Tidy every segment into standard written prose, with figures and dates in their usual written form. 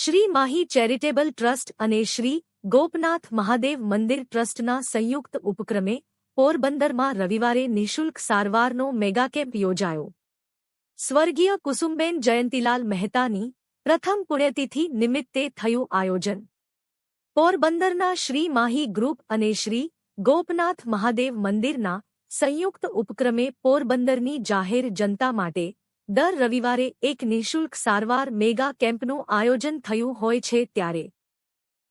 Shri Mahi charitable trust અને શ્રી ગોપનાથ મહાદેવ મંદિર ટ્રસ્ટના સંયુક્ત ઉપક્રમે પોરબંદરમાં રવિવારે નિઃશુલ્ક સારવારનો મેગા કેમ્પ યોજાયો. સ્વર્ગીય કુસુમબેન જયંતીલાલ મહેતાની પ્રથમ પુણ્યતિથિ નિમિત્તે થયું આયોજન. પોરબંદરના શ્રી માહી ગ્રુપ અને શ્રી ગોપનાથ મહાદેવ મંદિરના સંયુક્ત ઉપક્રમે પોરબંદરની જાહેર જનતા માટે દર રવિવારે એક નિઃશુલ્ક સારવાર મેગા કેમ્પનું આયોજન થયું હોય છે. ત્યારે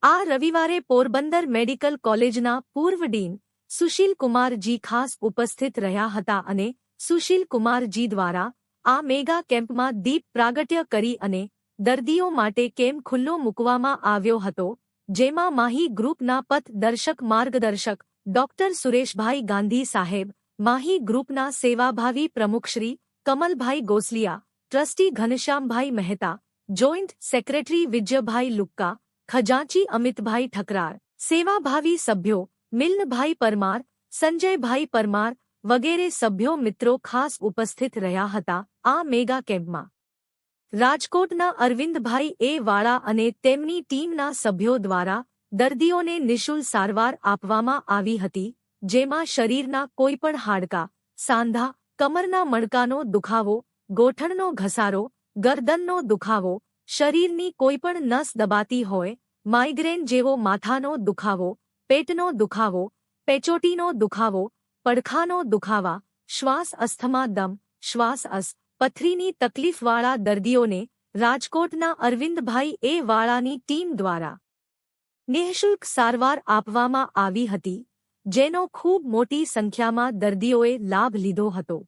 આ રવિવારે પોરબંદર મેડિકલ કોલેજના પૂર્વ ડીન સુશીલ કુમારજી ખાસ ઉપસ્થિત રહ્યા હતા અને સુશીલ કુમારજી દ્વારા આ મેગા કેમ્પમાં દીપ પ્રાગટ્ય કરી અને દર્દીઓ માટે કેમ્પ ખુલ્લો મૂકવામાં આવ્યો હતો, જેમાં માહી ગ્રુપના પથદર્શક માર્ગદર્શક ડોક્ટર સુરેશભાઈ ગાંધી સાહેબ, માહી ગ્રુપના સેવાભાવી પ્રમુખશ્રી કમલભાઈ ગોસલિયા, ટ્રસ્ટી ઘનશ્યામભાઈ મહેતા, જોઈન્ટ સેક્રેટરી વિજયભાઈ લુક્કા, ખજાંચી અમિતભાઈ ઠકરાર, સેવાભાવી સભ્યો મિલનભાઈ પરમાર, સંજયભાઈ પરમાર વગેરે સભ્યો મિત્રો ખાસ ઉપસ્થિત રહ્યા હતા. આ મેગા કેમ્પમાં રાજકોટના અરવિંદભાઈ એ વાળા અને તેમની ટીમના સભ્યો દ્વારા દર્દીઓને નિઃશુલ્ક સારવાર આપવામાં આવી હતી, જેમાં શરીરના કોઈપણ હાડકાં, સાંધા, કમરના મણકાનો દુખાવો, ગોઠણનો ઘસારો, ગરદનનો દુખાવો, શરીરની કોઈપણ નસ દબાતી હોય, માઇગ્રેન જેવો માથાનો દુખાવો, પેટનો દુખાવો, પેચોટીનો દુખાવો, પડખાનો દુખાવા, શ્વાસ અસ્થમા દમ, શ્વાસ પથરીની તકલીફવાળા દર્દીઓને રાજકોટના અરવિંદભાઈ એ વાળાની ટીમ દ્વારા નિઃશુલ્ક સારવાર આપવામાં આવી હતી, જેનો ખૂબ મોટી સંખ્યામાં દર્દીઓએ લાભ લીધો હતો.